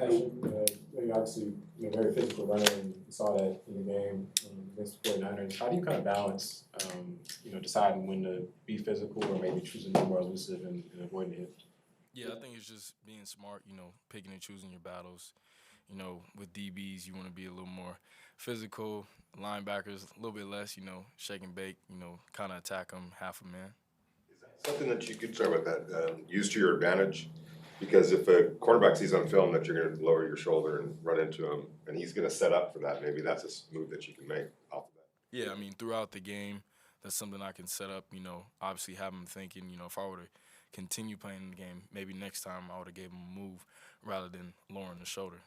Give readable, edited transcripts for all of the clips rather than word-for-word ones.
Ashton, you're obviously a very physical runner, and you saw that in the game against the 49ers. How do you kind of balance, deciding when to be physical or maybe choosing to be more elusive and avoiding the hits? Yeah, I think it's just being smart, picking and choosing your battles. With DBs, you want to be a little more physical. Linebackers, a little bit less, shake and bake, kind of attack them half a man. Something that you could, sorry about that, use to your advantage, because if a cornerback sees on film that you're going to lower your shoulder and run into him, and he's going to set up for that, maybe that's a move that you can make off of that. Yeah, I mean, throughout the game, that's something I can set up, obviously have them thinking, if I were to continue playing the game, maybe next time I would have gave him a move rather than lowering the shoulder.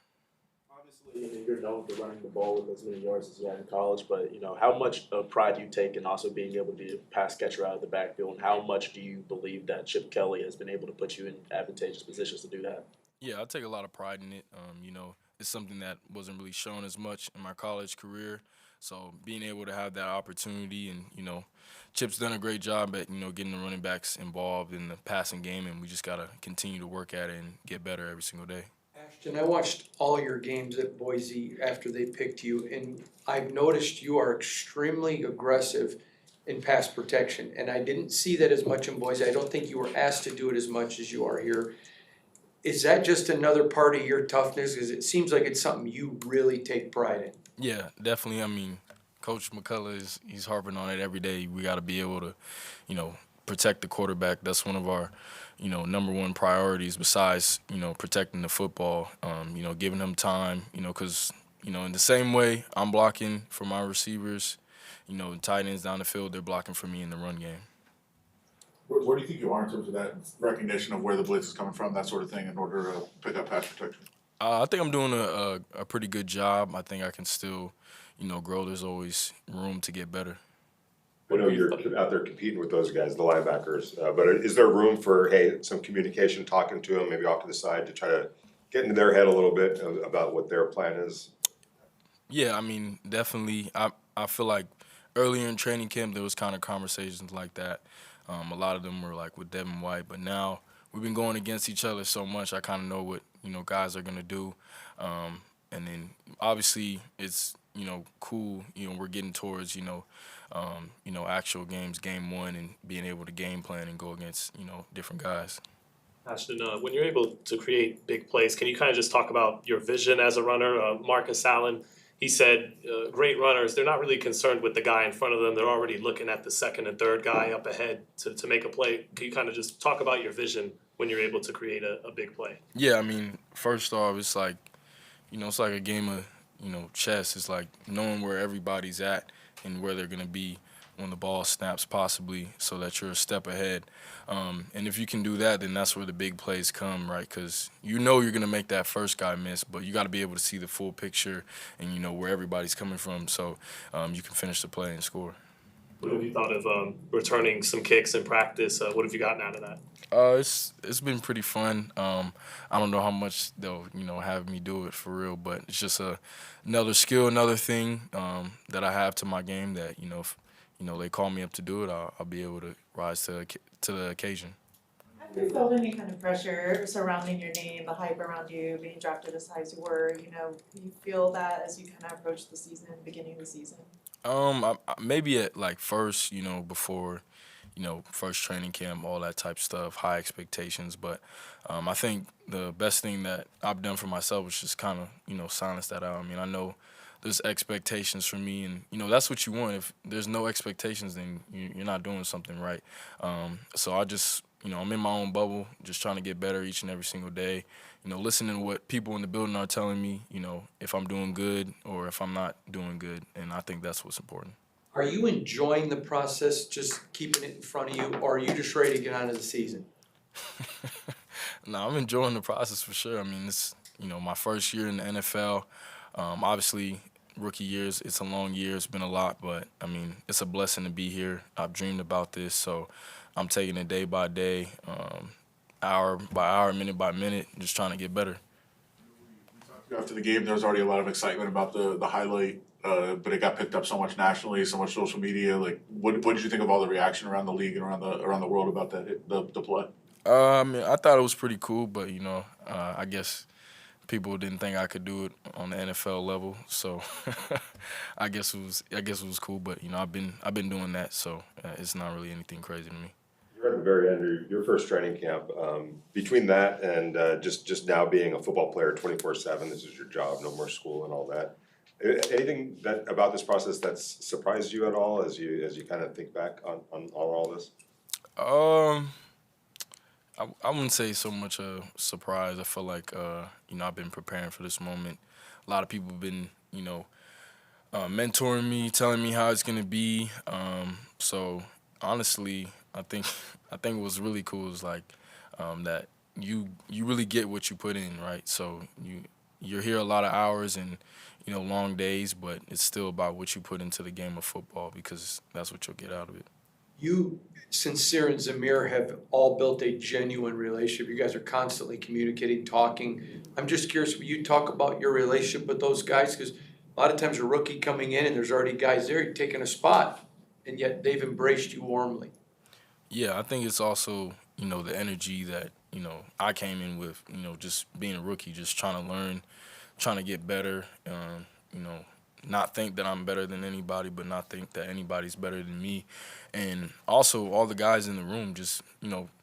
Obviously, you're known for running the ball with as many yards as you had in college, but how much of pride do you take in also being able to be a pass catcher out of the backfield, and how much do you believe that Chip Kelly has been able to put you in advantageous positions to do that? Yeah, I take a lot of pride in it. It's something that wasn't really shown as much in my college career. So being able to have that opportunity, and Chip's done a great job at getting the running backs involved in the passing game, and we just gotta continue to work at it and get better every single day. Ashton, I watched all your games at Boise after they picked you, and I've noticed you are extremely aggressive in pass protection, and I didn't see that as much in Boise. I don't think you were asked to do it as much as you are here. Is that just another part of your toughness? Because it seems like it's something you really take pride in. Yeah, definitely. I mean, Coach McCullough he's harping on it every day. We got to be able to, protect the quarterback. That's one of our, number one priorities besides, protecting the football. Giving them time. Because in the same way I'm blocking for my receivers, tight ends down the field, they're blocking for me in the run game. Where do you think you are in terms of that recognition of where the blitz is coming from, that sort of thing, in order to pick up pass protection? I think I'm doing a pretty good job. I think I can still, grow. There's always room to get better. I know you're out there competing with those guys, the linebackers, but is there room for, hey, some communication, talking to them, maybe off to the side, to try to get into their head a little bit about what their plan is? Yeah, I mean, definitely. I feel like earlier in training camp there was kind of conversations like that. A lot of them were like with Devin White, but now we've been going against each other so much. I kind of know what guys are gonna do, and then obviously it's cool. We're getting towards actual games, game one, and being able to game plan and go against different guys. Ashton, when you're able to create big plays, can you kind of just talk about your vision as a runner? Marcus Allen, he said, great runners, they're not really concerned with the guy in front of them. They're already looking at the second and third guy up ahead to make a play. Can you kind of just talk about your vision when you're able to create a big play? Yeah, I mean, first off, it's like, it's like a game of, chess. It's like knowing where everybody's at and where they're going to be when the ball snaps, possibly, so that you're a step ahead. And if you can do that, then that's where the big plays come, right? Because you're going to make that first guy miss, but you got to be able to see the full picture and where everybody's coming from, so you can finish the play and score. What have you thought of returning some kicks in practice? What have you gotten out of that? It's been pretty fun. I don't know how much they'll have me do it for real, but it's just another skill, another thing that I have to my game that if they call me up to do it, I'll be able to rise to the occasion. Have you felt any kind of pressure surrounding your name, the hype around you, being drafted as high as you were? You feel that as you kind of approach the season, beginning of the season? Maybe at like first, before, first training camp, all that type of stuff, high expectations. But I think the best thing that I've done for myself is just kind of, silence that out. I mean, I know there's expectations for me, and that's what you want. If there's no expectations, then you're not doing something right. So I just, I'm in my own bubble, just trying to get better each and every single day. Listening to what people in the building are telling me, if I'm doing good or if I'm not doing good, and I think that's what's important. Are you enjoying the process, just keeping it in front of you, or are you just ready to get on to the season? No, I'm enjoying the process for sure. I mean, it's my first year in the NFL. Obviously, rookie years, it's a long year. It's been a lot, but I mean, it's a blessing to be here. I've dreamed about this, so I'm taking it day by day, hour by hour, minute by minute, just trying to get better. After the game, there was already a lot of excitement about the highlight, but it got picked up so much nationally, so much social media. Like, what did you think of all the reaction around the league and around the world about the play? I mean, I thought it was pretty cool, but I guess people didn't think I could do it on the NFL level. So I guess it was cool. But I've been doing that, so it's not really anything crazy to me. You're at the very end of your first training camp. Between that and just now being a football player 24/7, this is your job, no more school and all that. Anything about this process that's surprised you at all as you kind of think back on all this? I wouldn't say so much a surprise. I feel like I've been preparing for this moment. A lot of people have been mentoring me, telling me how it's gonna be. So honestly, I think it was really cool. Is like that you really get what you put in, right? So you're here a lot of hours and long days, but it's still about what you put into the game of football because that's what you'll get out of it. You, Sincere and Zamir have all built a genuine relationship. You guys are constantly communicating, talking. I'm just curious, will you talk about your relationship with those guys? Because a lot of times a rookie coming in and there's already guys there taking a spot, and yet they've embraced you warmly. Yeah, I think it's also, the energy that, I came in with, just being a rookie, just trying to learn, trying to get better, not think that I'm better than anybody, but not think that anybody's better than me. And also all the guys in the room just,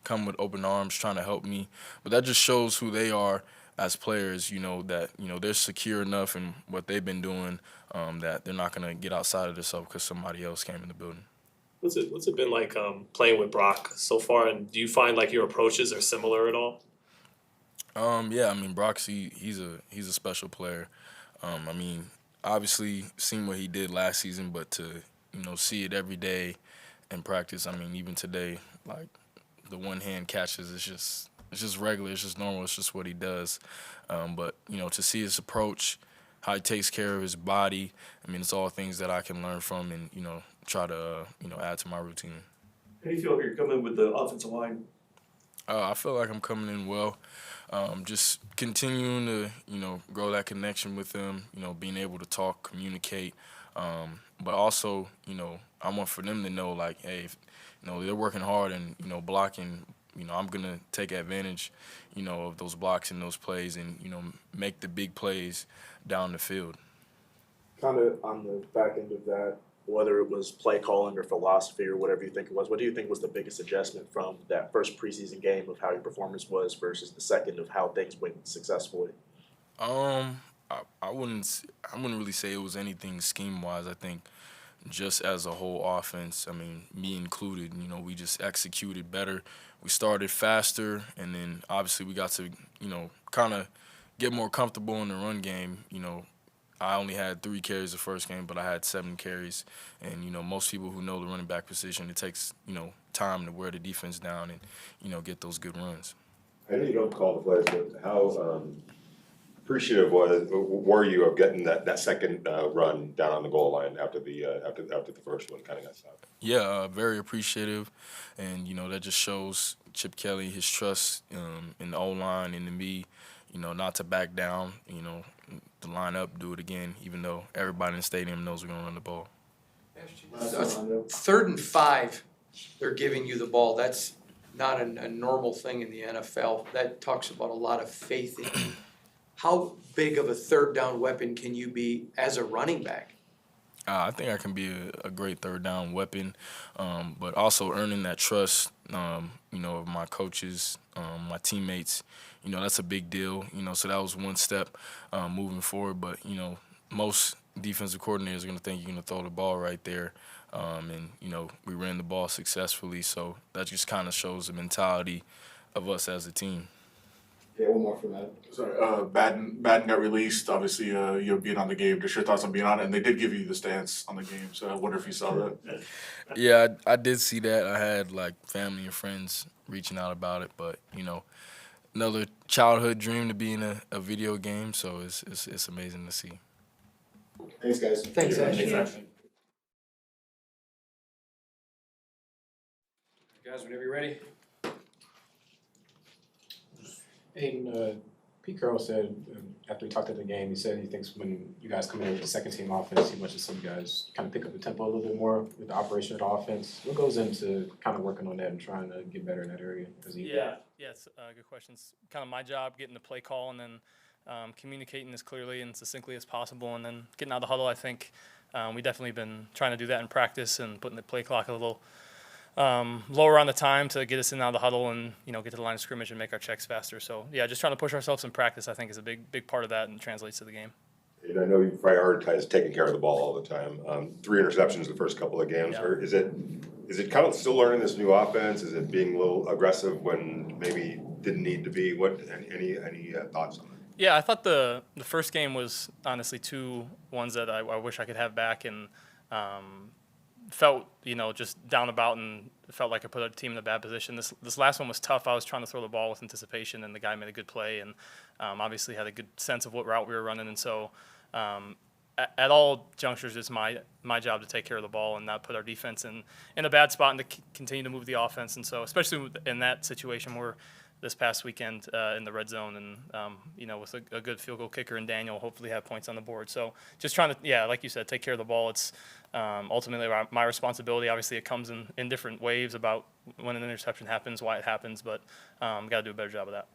come with open arms trying to help me. But that just shows who they are as players, that, they're secure enough in what they've been doing that they're not going to get outside of themselves because somebody else came in the building. What's it been like playing with Brock so far, and do you find like your approaches are similar at all? Yeah, I mean Brock's he's a special player. Obviously seen what he did last season, but to see it every day in practice. I mean even today, like the one hand catches, it's just regular, it's just normal, it's just what he does. But to see his approach, how he takes care of his body, I mean it's all things that I can learn from and try to add to my routine. How do you feel like you're coming with the offensive line? I feel like I'm coming in well. Just continuing to, grow that connection with them, being able to talk, communicate. But also, I want for them to know, like, hey, if, they're working hard and, blocking, I'm going to take advantage, of those blocks and those plays and, make the big plays down the field. Kind of on the back end of that, whether it was play calling or philosophy or whatever you think it was, what do you think was the biggest adjustment from that first preseason game of how your performance was versus the second of how things went successfully? I wouldn't really say it was anything scheme wise. I think just as a whole offense, I mean, me included, we just executed better. We started faster, and then obviously we got to, kind of get more comfortable in the run game. I only had 3 carries the first game, but I had 7 carries. And, most people who know the running back position, it takes, time to wear the defense down and, get those good runs. I know you don't call the plays, but how appreciative were you of getting that second run down on the goal line after the first one kind of got stopped? Yeah, very appreciative. And, that just shows Chip Kelly his trust in the O-line and in me, not to back down, to line up, do it again, even though everybody in the stadium knows we're going to run the ball. 3rd and 5, they're giving you the ball. That's not a normal thing in the NFL. That talks about a lot of faith in you. How big of a 3rd down weapon can you be as a running back? I think I can be a great 3rd down weapon, but also earning that trust, of my coaches, my teammates. That's a big deal. So that was one step moving forward. But most defensive coordinators are going to think you're going to throw the ball right there, and we ran the ball successfully. So that just kind of shows the mentality of us as a team. Yeah, one more from that. Sorry, Madden got released. Obviously, you're being on the game. Just your thoughts on being on it, and they did give you the stance on the game. So I wonder if you saw that. Yeah, I did see that. I had like family and friends reaching out about it, but another childhood dream to be in a video game. So it's amazing to see. Thanks, guys. Thanks, Ashton. Guys, whenever you're ready. And Pete Carroll said after we talked at the game, he said he thinks when you guys come in with the second team offense, he wants to see you guys kind of pick up the tempo a little bit more with the operation of the offense. What goes into kind of working on that and trying to get better in that area? Yeah, it's good questions. Kind of my job, getting the play call, and then communicating as clearly and succinctly as possible, and then getting out of the huddle. I think we definitely been trying to do that in practice and putting the play clock a little lower on the time to get us in and out of the huddle and get to the line of scrimmage and make our checks faster. So yeah, just trying to push ourselves in practice I think is a big part of that and translates to the game. And I know you prioritize taking care of the ball all the time. 3 interceptions the first couple of games. Yeah. Or is it kind of still learning this new offense? Is it being a little aggressive when maybe didn't need to be? Any thoughts on that? Yeah, I thought the first game was honestly 2 ones that I wish I could have back, and felt just down about and felt like I put our team in a bad position. This last one was tough. I was trying to throw the ball with anticipation, and the guy made a good play, and obviously had a good sense of what route we were running, and so at all junctures it's my job to take care of the ball and not put our defense in a bad spot and to continue to move the offense. And so especially in that situation where this past weekend in the red zone and with a good field goal kicker and Daniel hopefully have points on the board. So just trying to, like you said, take care of the ball. It's ultimately my responsibility. Obviously it comes in different waves about when an interception happens, why it happens, but got to do a better job of that.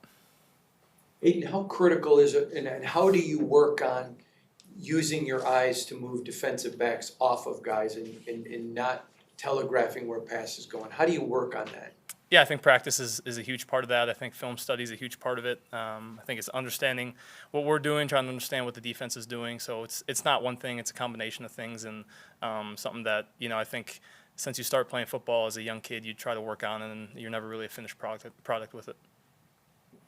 Aidan, how critical is it, and how do you work on using your eyes to move defensive backs off of guys and not telegraphing where a pass is going? How do you work on that? Yeah, I think practice is a huge part of that. I think film study is a huge part of it. I think it's understanding what we're doing, trying to understand what the defense is doing. So it's not one thing; it's a combination of things, and something that I think since you start playing football as a young kid, you try to work on, and you're never really a finished product with it.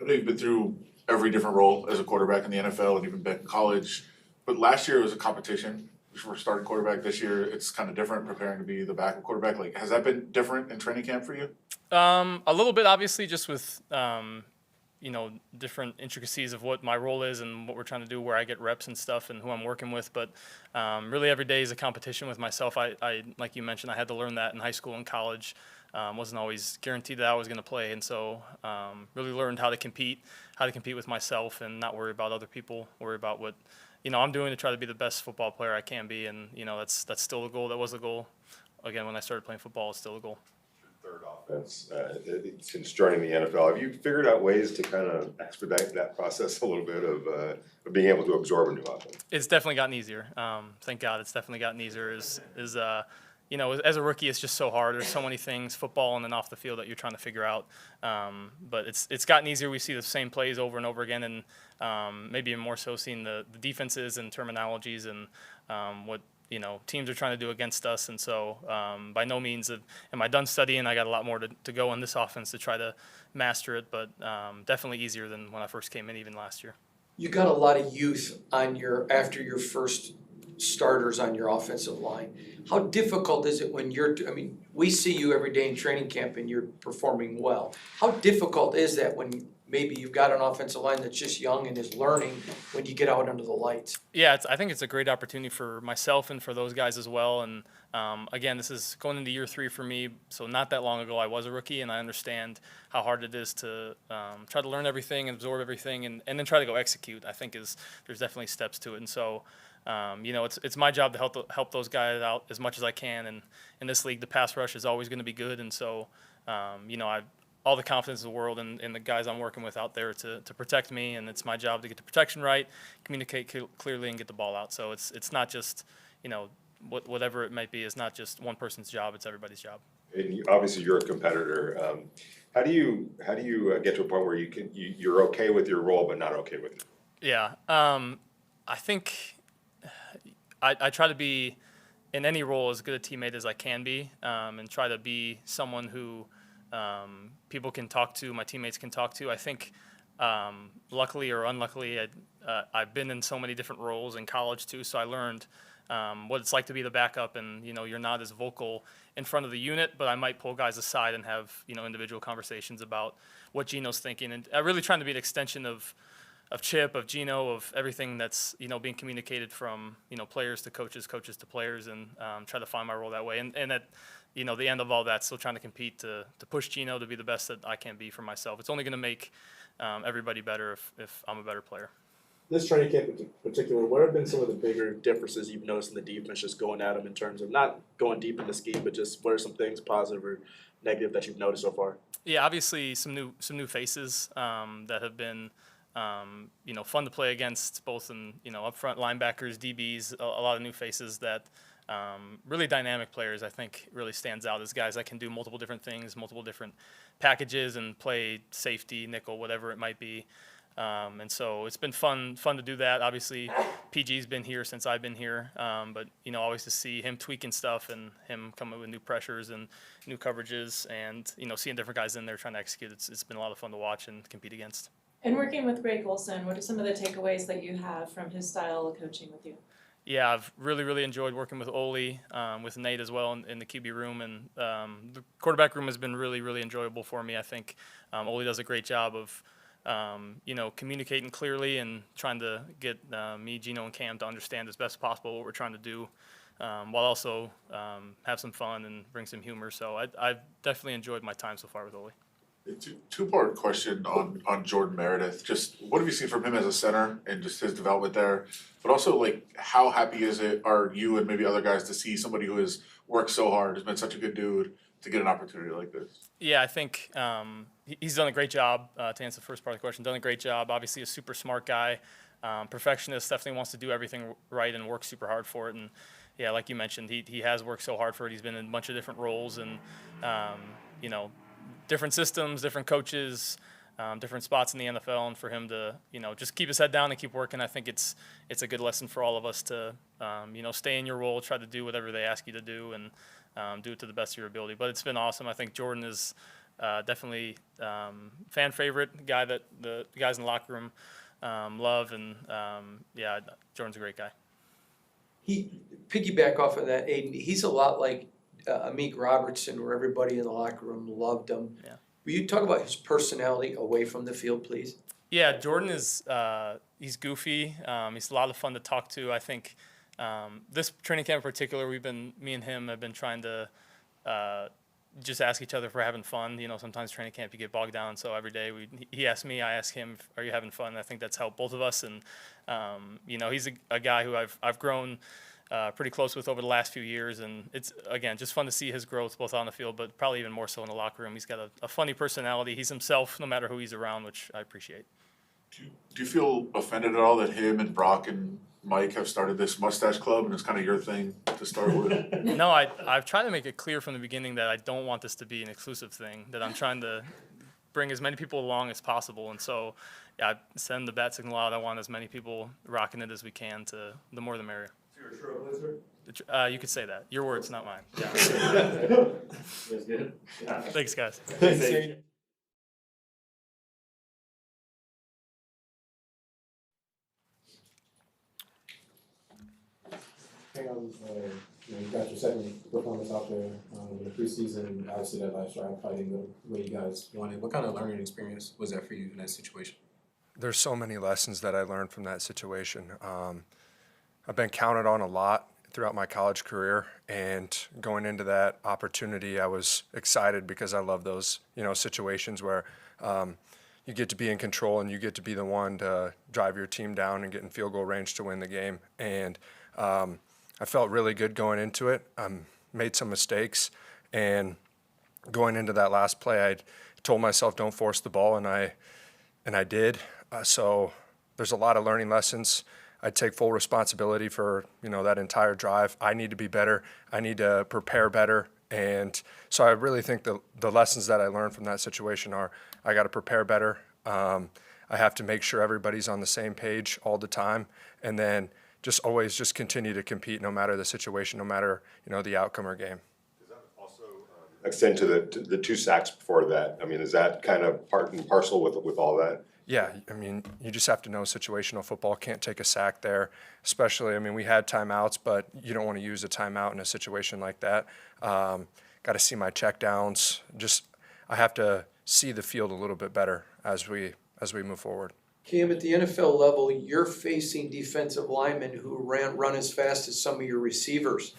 I know you've been through every different role as a quarterback in the NFL and even back in college, but last year it was a competition for starting quarterback. This year it's kind of different, preparing to be the backup quarterback. Like, has that been different in training camp for you? A little bit, obviously, just with different intricacies of what my role is and what we're trying to do, where I get reps and stuff, and who I'm working with. But really, every day is a competition with myself. I like you mentioned, I had to learn that in high school and college. Wasn't always guaranteed that I was going to play, and so really learned how to compete with myself and not worry about other people. Worry about what I'm doing to try to be the best football player I can be, and that's still the goal. That was the goal. Again, when I started playing football, it's still a goal. Third offense since joining the NFL. Have you figured out ways to kind of expedite that process a little bit of being able to absorb a new offense? It's definitely gotten easier. Thank God, it's definitely gotten easier. As a rookie, it's just so hard. There's so many things, football and then off the field, that you're trying to figure out. But it's gotten easier. We see the same plays over and over again, and maybe more so seeing the defenses and terminologies and what teams are trying to do against us. And so by no means am I done studying. I got a lot more to go on this offense to try to master it, but definitely easier than when I first came in, even last year. You got a lot of youth after your first starters on your offensive line. How difficult is it when we see you every day in training camp and you're performing well. How difficult is that when maybe you've got an offensive line that's just young and is learning when you get out under the lights? Yeah, I think it's a great opportunity for myself and for those guys as well. And again, this is going into year 3 for me, so not that long ago I was a rookie, and I understand how hard it is to try to learn everything and absorb everything and then try to go execute. I think there's definitely steps to it. And so it's my job to help those guys out as much as I can. And in this league, the pass rush is always going to be good. And so, I've all the confidence in the world in the guys I'm working with out there to protect me. And it's my job to get the protection right, communicate clearly, and get the ball out. So it's not just, whatever it might be, is not just one person's job. It's everybody's job. And obviously, you're a competitor. How do you get to a point where you're okay with your role but not okay with it? Yeah, I think I try to be in any role as good a teammate as I can be, and try to be someone who people can talk to, my teammates can talk to. I think luckily or unluckily, I've been in so many different roles in college too, so I learned what it's like to be the backup, and you're not as vocal in front of the unit, but I might pull guys aside and have individual conversations about what Gino's thinking, and I'm really trying to be an extension of Chip, of Gino, of everything that's being communicated from players to coaches, coaches to players, and try to find my role that way. And at the end of all that, still trying to compete to push Gino to be the best that I can be for myself. It's only going to make everybody better if I'm a better player. This training camp in particular, what have been some of the bigger differences you've noticed in the defense, just going at them in terms of not going deep in the scheme, but just what are some things positive or negative that you've noticed so far? Yeah, obviously some new faces that have been fun to play against, both in up front linebackers, DBs, a lot of new faces that really dynamic players. I think really stands out as guys that can do multiple different things, multiple different packages, and play safety, nickel, whatever it might be. And so it's been fun to do that. Obviously, PG's been here since I've been here, but always to see him tweaking stuff and him coming with new pressures and new coverages, and seeing different guys in there trying to execute. It's been a lot of fun to watch and compete against. And working with Greg Olson, what are some of the takeaways that you have from his style of coaching with you? Yeah, I've really enjoyed working with Ole, with Nate as well in the QB room, and the quarterback room has been really enjoyable for me. I think Ole does a great job of communicating clearly and trying to get me, Gino, and Cam to understand as best possible what we're trying to do, while also have some fun and bring some humor. So I've definitely enjoyed my time so far with Ole. Two-part question on Jordan Meredith. Just what have you seen from him as a center and just his development there? But also, like, how happy are you and maybe other guys to see somebody who has worked so hard, has been such a good dude, to get an opportunity like this? Yeah, I think he's done a great job, to answer the first part of the question, done a great job. Obviously a super smart guy, perfectionist, definitely wants to do everything right and work super hard for it. And yeah, like you mentioned, he has worked so hard for it. He's been in a bunch of different roles and, different systems, different coaches, different spots in the NFL, and for him to, just keep his head down and keep working, I think it's a good lesson for all of us to, stay in your role, try to do whatever they ask you to do, and do it to the best of your ability. But it's been awesome. I think Jordan is definitely fan favorite, guy that the guys in the locker room love, and Jordan's a great guy. He piggyback off of that, Aidan. He's a lot like Amik Robertson, where everybody in the locker room loved him. Yeah. Will you talk about his personality away from the field, please? Yeah, Jordan is he's goofy. He's a lot of fun to talk to. I think this training camp in particular, me and him have been trying to just ask each other if we're having fun. Sometimes training camp you get bogged down, so every day he asks me, I ask him, are you having fun? And I think that's helped both of us. And he's a guy who I've grown pretty close with over the last few years, and it's, again, just fun to see his growth both on the field, but probably even more so in the locker room. He's got a funny personality. He's himself no matter who he's around, which I appreciate. Do you feel offended at all that him and Brock and Mike have started this mustache club and it's kind of your thing to start with? No, I've tried to make it clear from the beginning that I don't want this to be an exclusive thing, that I'm trying to bring as many people along as possible. And so I send the bat signal out. I want as many people rocking it as we can. The more the merrier. So you're a trailblazer? You could say that. Your words, not mine. Yeah. That's good. Yeah. Thanks, guys. Thanks. Hey, you got your second performance out there in the preseason. Obviously, that last drive fighting the way you guys wanted. What kind of learning experience was that for you in that situation? There's so many lessons that I learned from that situation. I've been counted on a lot throughout my college career, and going into that opportunity, I was excited because I love those, situations where you get to be in control and you get to be the one to drive your team down and get in field goal range to win the game. And I felt really good going into it. Made some mistakes, and going into that last play, I told myself don't force the ball, and I did. So there's a lot of learning lessons. I take full responsibility for that entire drive. I need to be better. I need to prepare better. And so I really think the lessons that I learned from that situation are I got to prepare better. I have to make sure everybody's on the same page all the time, and then just always just continue to compete no matter the situation, no matter the outcome or game. Does that also extend to the 2 sacks before that? I mean, is that kind of part and parcel with all that? Yeah, I mean, you just have to know situational football. Can't take a sack there, especially, we had timeouts, but you don't want to use a timeout in a situation like that. Got to see my checkdowns. I have to see the field a little bit better as we move forward. Cam, at the NFL level, you're facing defensive linemen who run as fast as some of your receivers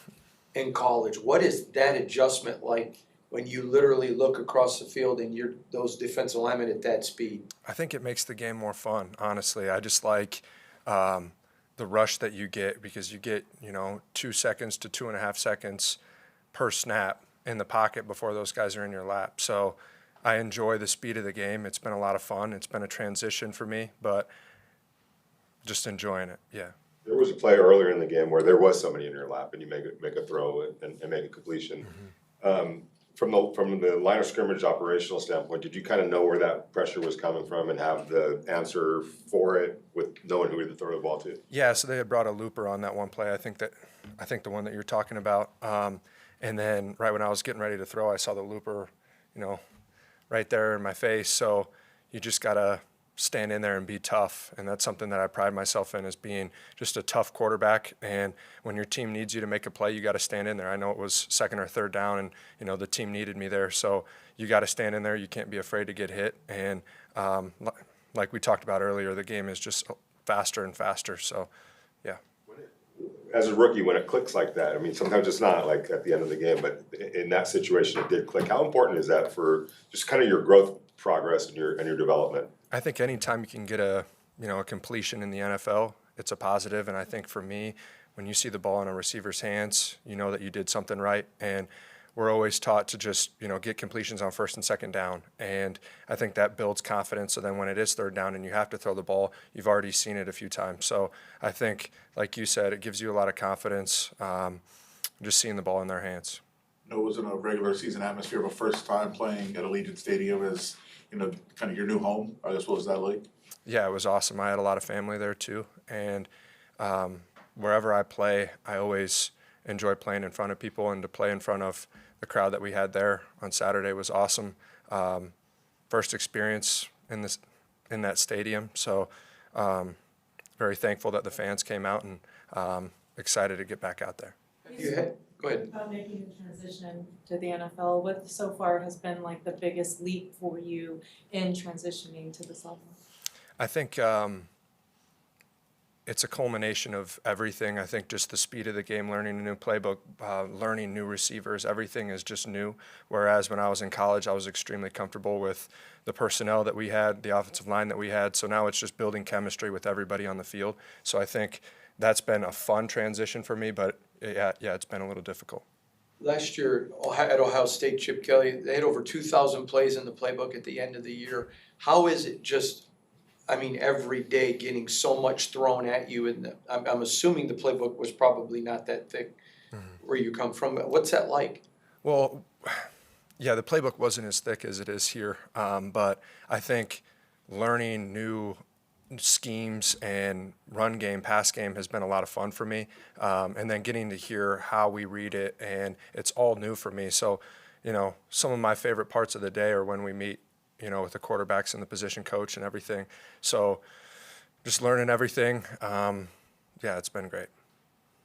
in college. What is that adjustment like when you literally look across the field and you're those defensive linemen at that speed? I think it makes the game more fun, honestly. I just like the rush that you get, because you get 2 seconds to 2.5 seconds per snap in the pocket before those guys are in your lap. So I enjoy the speed of the game. It's been a lot of fun. It's been a transition for me, but just enjoying it, yeah. There was a play earlier in the game where there was somebody in your lap and you make a throw and make a completion. From the line of scrimmage operational standpoint, did you kind of know where that pressure was coming from and have the answer for it with knowing who to throw the ball to? Yeah, so they had brought a looper on that one play. I think the one that you're talking about. And then right when I was getting ready to throw, I saw the looper, right there in my face. So you just gotta stand in there and be tough, and that's something that I pride myself in, is being just a tough quarterback. And when your team needs you to make a play, you got to stand in there. I know it was second or third down, and the team needed me there, so you got to stand in there. You can't be afraid to get hit. And like we talked about earlier, the game is just faster and faster. So, yeah. As a rookie, when it clicks like that, I mean, sometimes it's not like at the end of the game, but in that situation, it did click. How important is that for just kind of your growth progress and your development? I think anytime you can get a completion in the NFL, it's a positive. And I think for me, when you see the ball in a receiver's hands, you know that you did something right. And we're always taught to just, get completions on first and second down. And I think that builds confidence. So then when it is third down and you have to throw the ball, you've already seen it a few times. So I think, like you said, it gives you a lot of confidence, just seeing the ball in their hands. It wasn't a regular season atmosphere, but first time playing at Allegiant Stadium is, kind of your new home. I guess, what was that like? Yeah, it was awesome. I had a lot of family there too. And wherever I play, I always enjoy playing in front of people, and to play in front of the crowd that we had there on Saturday was awesome. First experience in that stadium. So very thankful that the fans came out, and excited to get back out there. Go ahead. About making the transition to the NFL, what so far has been like the biggest leap for you in transitioning to this level? I think it's a culmination of everything. I think just the speed of the game, learning a new playbook, learning new receivers, everything is just new. Whereas when I was in college, I was extremely comfortable with the personnel that we had, the offensive line that we had. So now it's just building chemistry with everybody on the field. So I think that's been a fun transition for me, but yeah, it's been a little difficult. Last year at Ohio State, Chip Kelly, they had over 2,000 plays in the playbook at the end of the year. How is it just, every day getting so much thrown at you? And I'm assuming the playbook was probably not that thick where you come from. What's that like? Well, yeah, the playbook wasn't as thick as it is here, but I think learning new schemes and run game, pass game has been a lot of fun for me, and then getting to hear how we read it, and it's all new for me. So, some of my favorite parts of the day are when we meet, with the quarterbacks and the position coach and everything. So just learning everything, it's been great.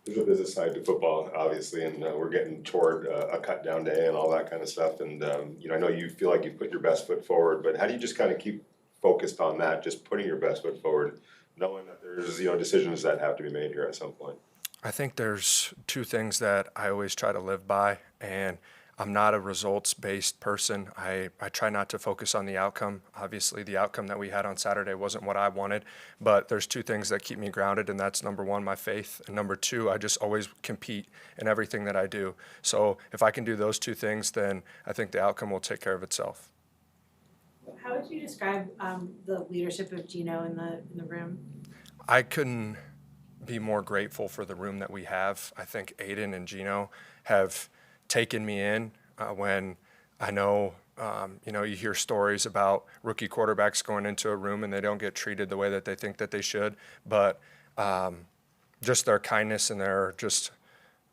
There's a business side to football, obviously, and we're getting toward a cut down day and all that kind of stuff. And, I know you feel like you've put your best foot forward, but how do you just kind of keep focused on that, just putting your best foot forward, knowing that there's, decisions that have to be made here at some point? I think there's two things that I always try to live by, and I'm not a results-based person. I try not to focus on the outcome. Obviously, the outcome that we had on Saturday wasn't what I wanted, but there's two things that keep me grounded, and that's number one, my faith, and number two, I just always compete in everything that I do. So if I can do those two things, then I think the outcome will take care of itself. How would you describe the leadership of Gino in the room? I couldn't be more grateful for the room that we have. I think Aidan and Gino have taken me in when I know, you hear stories about rookie quarterbacks going into a room and they don't get treated the way that they think that they should. But just their kindness and their just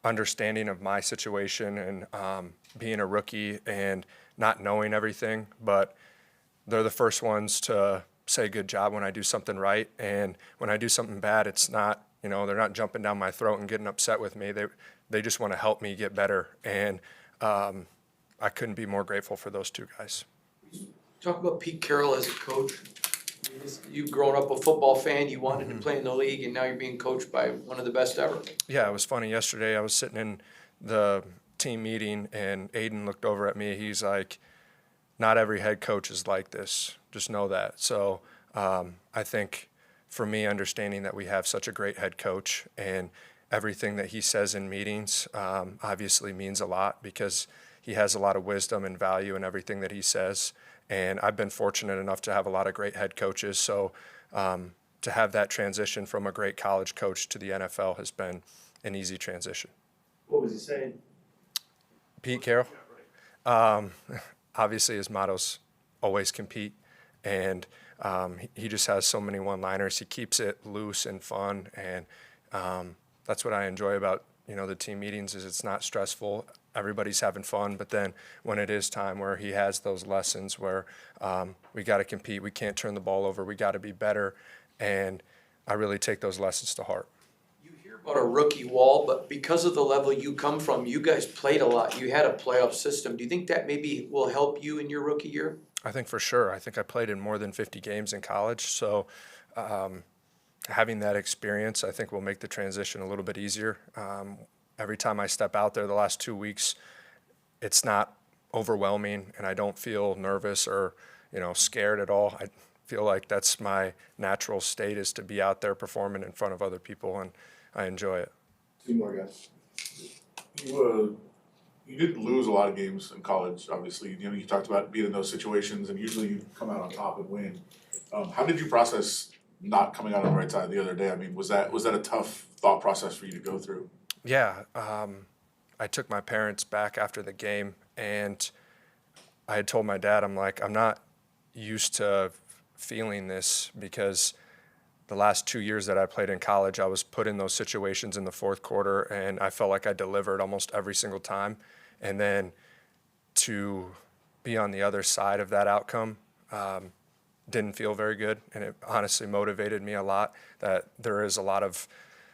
understanding of my situation and being a rookie and not knowing everything, but they're the first ones to say good job when I do something right. And when I do something bad, it's not, they're not jumping down my throat and getting upset with me. They just want to help me get better. And I couldn't be more grateful for those two guys. Talk about Pete Carroll as a coach. You've grown up a football fan, you wanted to play in the league, and now you're being coached by one of the best ever. Yeah, it was funny. Yesterday I was sitting in the team meeting and Aidan looked over at me. He's like, not every head coach is like this. Just know that. So I think for me, understanding that we have such a great head coach and everything that he says in meetings obviously means a lot because he has a lot of wisdom and value in everything that he says. And I've been fortunate enough to have a lot of great head coaches. So to have that transition from a great college coach to the NFL has been an easy transition. What was he saying? Pete Carroll, obviously his motto's always compete, and he just has so many one-liners. He keeps it loose and fun, and that's what I enjoy about the team meetings is it's not stressful. Everybody's having fun, but then when it is time where he has those lessons where we got to compete, we can't turn the ball over, we got to be better, and I really take those lessons to heart. About a rookie wall, but because of the level you come from, you guys played a lot. You had a playoff system. Do you think that maybe will help you in your rookie year? I think for sure. I think I played in more than 50 games in college, so having that experience I think will make the transition a little bit easier. Every time I step out there the last 2 weeks, it's not overwhelming and I don't feel nervous or scared at all. I feel like that's my natural state, is to be out there performing in front of other people, and I enjoy it. 2 more guys. You did lose a lot of games in college, obviously. You talked about being in those situations, and usually you come out on top and win. How did you process not coming out on the right side the other day? I mean, was that a tough thought process for you to go through? Yeah, I took my parents back after the game, and I had told my dad, I'm like, I'm not used to feeling this because the last 2 years that I played in college, I was put in those situations in the fourth quarter, and I felt like I delivered almost every single time. And then to be on the other side of that outcome didn't feel very good, and it honestly motivated me a lot that there is a lot of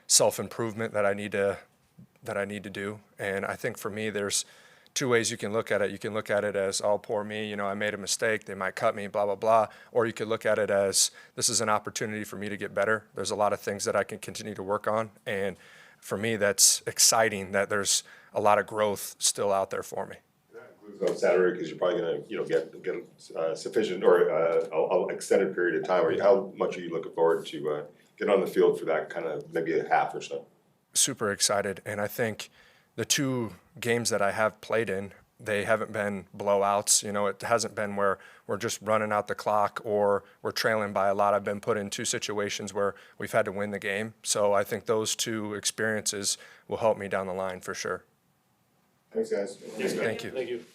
self-improvement that I need to do. And I think for me, there's 2 ways you can look at it. You can look at it as, oh, poor me, I made a mistake, they might cut me, blah, blah, blah. Or you could look at it as, this is an opportunity for me to get better. There's a lot of things that I can continue to work on. And for me, that's exciting that there's a lot of growth still out there for me. That includes on Saturday, because you're probably gonna, get sufficient or a extended period of time. How much are you looking forward to get on the field for that kind of maybe a half or so? Super excited, and I think the 2 games that I have played in, they haven't been blowouts. It hasn't been where we're just running out the clock or we're trailing by a lot. I've been put in 2 situations where we've had to win the game. So I think those 2 experiences will help me down the line for sure. Thanks, guys. Yes, Thank you. Thank you.